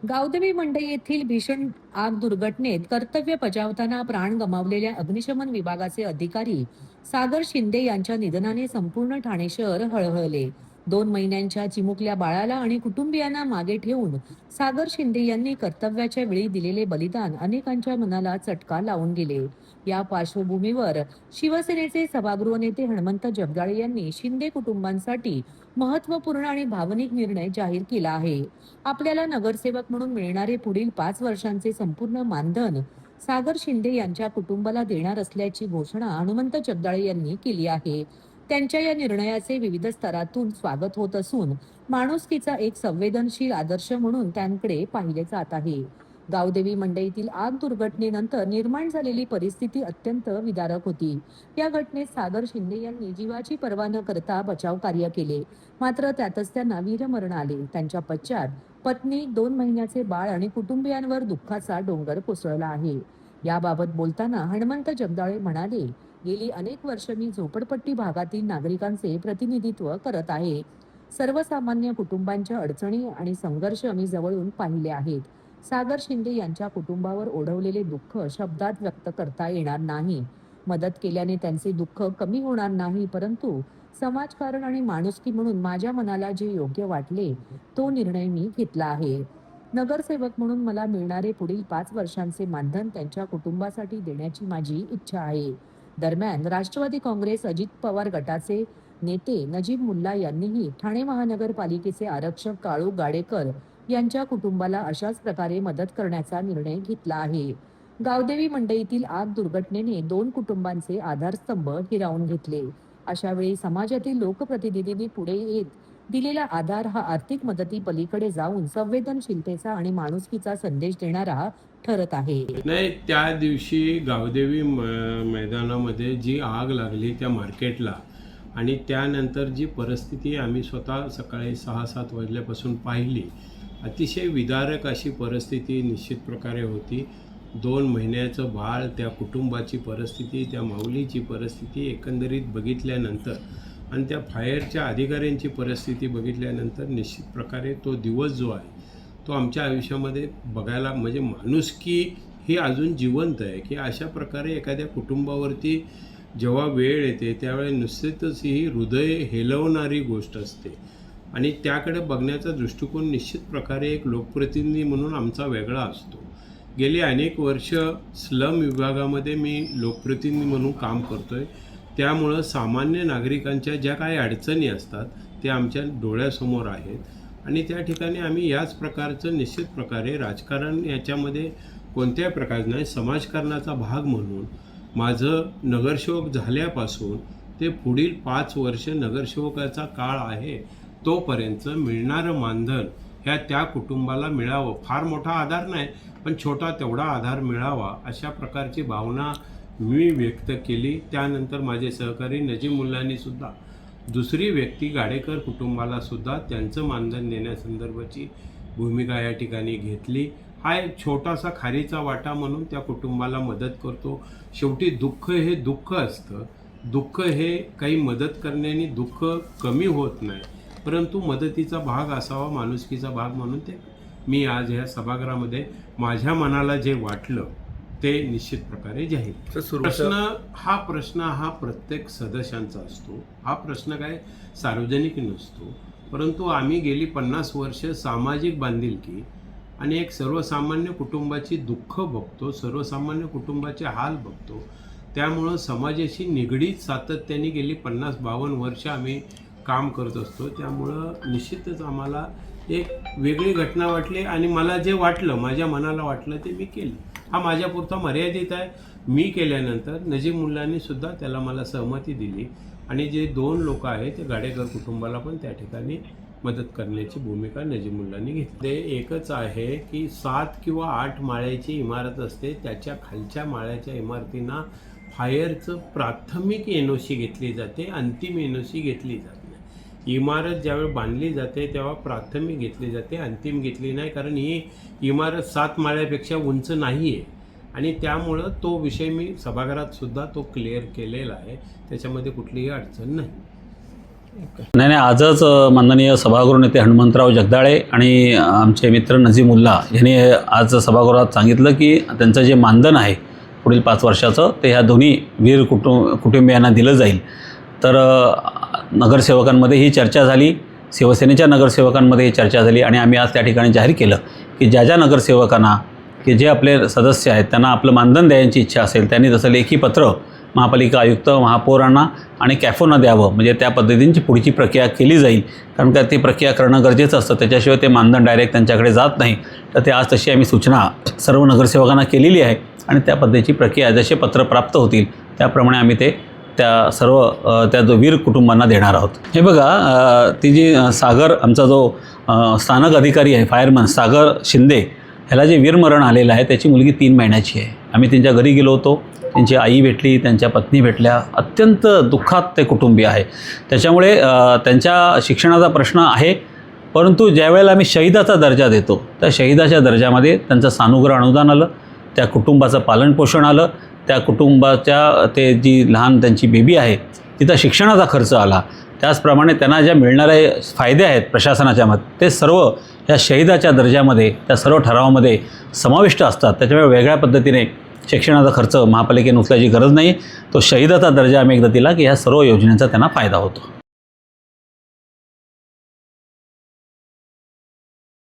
गावदेवी मंडई येथील भीषण आग दुर्घटनेत कर्तव्य बजावताना प्राण गमावलेल्या अग्निशमन विभागाचे अधिकारी सागर शिंदे यांच्या निधनाने संपूर्ण ठाणे शहर हळहळले. 2 महिन्यांच्या चिमुकल्या बाळाला आणि कुटुंबियांना मागे ठेवून सागर शिंदे यांनी कर्तव्याच्या वेळी दिलेले बलिदान अनेकांच्या मनाला चटका लावून गेले. या पार्श्वभूमीवर शिवसेनेचे सभागृह नेते हणमंत जगदाळे यांनी शिंदे कुटुंबांसाठी महत्त्वपूर्ण आणि भावनिक निर्णय जाहीर केला आहे. आपल्याला नगरसेवक म्हणून मिळणारे पुढील 5 वर्षांचे संपूर्ण मानधन सागर शिंदे यांच्या कुटुंबाला देणार असल्याची घोषणा हनुमंत जगदाळे यांनी केली आहे. त्यांच्या या निर्णयाचे विविध स्तरातून स्वागत होत असून माणुसकीचा एक संवेदनशील आदर्श म्हणून त्यांकडे पाहिले जात आहे. गावदेवी मंडईतील आग दुर्घटनेनंतर निर्माण झालेली परिस्थिती अत्यंत विदारक होती. या घटनेत सागर शिंदे यांनी जीवाची पर्वा न करता बचाव कार्य केले, मात्र त्यातच त्यांना वीरमरण आले. त्यांच्या पश्चात पत्नी, 2 महिन्याचे बाळ आणि कुटुंबियांवर दुःखाचा डोंगर कोसळला आहे. याबाबत बोलताना हणमंत जगदाळे म्हणाले, गेली अनेक वर्ष मी झोपडपट्टी भागातील नागरिकांचे प्रतिनिधित्व करत आहे. सर्वसामान्य कुटुंबांच्या अडचणी आणि संघर्ष मी जवळून पाहिले आहेत. सागर शिंदे यांच्या कुटुंबावर ओढवलेले दुःख शब्दात व्यक्त करता येणार नाही. मदत केल्याने त्यांचे दुःख कमी होणार नाही, परंतु समाजकारण आणि माणुसकी म्हणून माझ्या मनाला जे योग्य वाटले तो निर्णय मी घेतला आहे. नगरसेवक म्हणून मला मिळणारे पुढील 5 वर्षांचे मानधन त्यांच्या कुटुंबासाठी देण्याची माझी इच्छा आहे. दरम्यान राष्ट्रवादी काँग्रेस अजित पवार गटाचे नेते नजीब मुल्ला यांनीही ठाणे महानगरपालिकेचे आरक्षक काळू गाडेकर यांच्या कुटुंबाला अशाच प्रकारे मदत करण्याचा निर्णय घेतला आहे. गावदेवी मंडईतील आग दुर्घटनेने 2 कुटुंबांचे आधारस्तंभ हिरावून घेतले. अशा वेळी समाजातील लोकप्रतिनिधींनी पुढे येत दिलेला आधार हा आर्थिक मदती पलीकडे जाऊन संवेदनशीलतेचा आणि माणुसकीचा संदेश देणारा ठरत आहे. नाही, त्या दिवशी गावदेवी मैदानामध्ये जी आग लागली त्या मार्केटला आणि त्यानंतर जी परिस्थिती आम्ही स्वतः सकाळी 6-7 वाजल्यापासून पाहिली, अतिशय विदारक अशी परिस्थिती निश्चित प्रकारे होती. 2 महिन्याचं बाळ, त्या कुटुंबाची परिस्थिती, त्या माऊलीची परिस्थिती एकंदरीत बघितल्यानंतर आणि त्या फायरच्या अधिकाऱ्यांची परिस्थिती बघितल्यानंतर निश्चित प्रकारे तो दिवस जो आहे तो आमच्या आयुष्यामध्ये बघायला म्हणजे माणुसकी ही अजून जिवंत आहे की अशा प्रकारे एखाद्या कुटुंबावरती जेव्हा वेळ येते त्यावेळी निश्चितच ही हृदय हेलवणारी गोष्ट असते आणि त्याकडे बघण्याचा दृष्टिकोन निश्चित प्रकारे एक लोकप्रतिनिधी म्हणून आमचा वेगळा असतो. गेली अनेक वर्ष स्लम विभागामध्ये मी लोकप्रतिनिधी म्हणून काम करतो आहे. त्यामुळं सामान्य नागरिकांच्या ज्या काही अडचणी असतात त्या आमच्या डोळ्यासमोर आहेत आणि त्या ठिकाणी आम्ही याच प्रकारचं निश्चित प्रकारे राजकारण याच्यामध्ये कोणत्याही प्रकारचं नाही, समाजकारणाचा भाग म्हणून माझं नगरसेवक झाल्यापासून ते पुढील 5 वर्ष नगरसेवकाचा काळ आहे तोपर्यंत मिळणारं मानधन त्या कुटुंबाला मिळावं. फार मोठा आधार नाही, पण छोटा तेवढा आधार मिळावा अशा प्रकारची भावना मी व्यक्त केली. त्यानंतर माझे सहकारी नजीब मुल्लांनी सुद्धा दुसरी व्यक्ती गाडेकर कुटुंबाला सुद्धा त्यांचं मानधन देण्यासंदर्भाची भूमिका या ठिकाणी घेतली. हा एक छोटासा खारीचा वाटा म्हणून त्या कुटुंबाला मदत करतो. शेवटी दुःख हे दुःख असतं. दुःख हे काही मदत करण्याने दुःख कमी होत नाही, परंतु मदतीचा भाग असावा, माणुसकीचा भाग म्हणून ते मी आज ह्या सभागृहामध्ये माझ्या मनाला जे वाटलं ते निश्चित प्रकारे जाहीर. प्रश्न हा प्रत्येक सदस्यांचा असतो. हा प्रश्न काय सार्वजनिक नसतो, परंतु आम्ही गेली 50 वर्ष सामाजिक बांधिलकी आणि एक सर्वसामान्य कुटुंबाची दुःख बघतो, सर्वसामान्य कुटुंबाचे हाल बघतो. त्यामुळं समाजाशी निगडीत सातत्याने गेली 50-52 वर्ष आम्ही काम करत असतो. त्यामुळं निश्चितच आम्हाला एक वेगळी घटना वाटली आणि मला जे वाटलं, माझ्या मनाला वाटलं ते मी केलं. हा माझ्यापुरता मर्यादित आहे. मी केल्यानंतर नजीब मुल्लांनी सुद्धा त्याला मला सहमती दिली आणि जे 2 लोक आहेत ते गाडेकर कुटुंबाला पण त्या ठिकाणी मदत करण्याची भूमिका नजीब मुल्लांनी घेतली. ते एकच आहे की 7 किंवा 8 माळ्याची इमारत असते, त्याच्या खालच्या माळ्याच्या इमारतींना फायरचं प्राथमिक NOC घेतली जाते, अंतिम NOC घेतली जात नाही. इमारत ज्यावेळी बांधली जाते तेव्हा प्राथमिक घेतली जाते, अंतिम घेतली नाही, कारण ही इमारत 7 माळ्यापेक्षा उंच नाही आहे आणि त्यामुळं तो विषय मी सभागृहात सुद्धा तो क्लिअर केलेला आहे. त्याच्यामध्ये कुठलीही अडचण नाही. नाही आजच माननीय सभागृह नेते हनुमंतराव जगदाळे आणि आमचे मित्र नजीमुल्ला यांनी आज सभागृहात सांगितलं की त्यांचं जे मानधन आहे पुढील 5 वर्षाचं ते ह्या दोन्ही वीर कुटुंबियांना दिलं जाईल. तर नगरसेवकांमध्ये ही चर्चा झाली, शिवसेनेच्या नगरसेवकांमध्ये ही चर्चा झाली आणि आम्ही आज त्या ठिकाणी जाहीर केलं की ज्या नगरसेवकांना की जे आपले सदस्य आहेत त्यांना आपलं मानधन द्यायची इच्छा असेल त्यांनी तसं लेखी पत्र महापालिका आयुक्त महापौरांना आणि कॅफोना द्यावं, म्हणजे त्या पद्धतीची पुढची प्रक्रिया केली जाईल. कारण का ती प्रक्रिया करणं गरजेचं असतं, त्याच्याशिवाय ते मानधन डायरेक्ट त्यांच्याकडे जात नाही. तर ते आज तशी आम्ही सूचना सर्व नगरसेवकांना केलेली आहे आणि त्या पद्धतीची प्रक्रिया जसे पत्र प्राप्त होतील त्याप्रमाणे आम्ही ते त्या सर्व त्या वीर कुटुंबांना देणार आहोत. हे बघा ती जी सागर आमचा जो स्थानक अधिकारी आहे फायरमन सागर शिंदे ह्याला जे वीरमरण आलेलं आहे त्याची मुलगी 3 महिन्याची आहे. आम्ही त्यांच्या घरी गेलो होतो, त्यांची आई भेटली, त्यांच्या पत्नी भेटल्या. अत्यंत दुःखात ते कुटुंबीय आहे. त्याच्यामुळे त्यांच्या शिक्षणाचा प्रश्न आहे, परंतु ज्यावेळेला आम्ही शहीदाचा दर्जा देतो त्या शहीदाच्या दर्जामध्ये त्यांचं सानुग्रह अनुदान आलं, त्या कुटुंबाचं पालनपोषण आलं, त्या कुटुंबाच्या ते जी लहान त्यांची बेबी आहे तिचा शिक्षणाचा खर्च आला. त्याचप्रमाणे त्यांना ज्या मिळणारे फायदे आहेत प्रशासनाच्या मध्ये ते सर्व या शहीदाच्या दर्जामध्ये त्या सर्व ठरावामध्ये समाविष्ट असतात. त्याच्यामुळे वेगळ्या पद्धतीने शिक्षणाचा खर्च महापालिकेने उचलायची गरज नाही. तो शहीदाचा दर्जा आम्ही एकदा दिला की ह्या सर्व योजनेचा त्यांना फायदा होतो.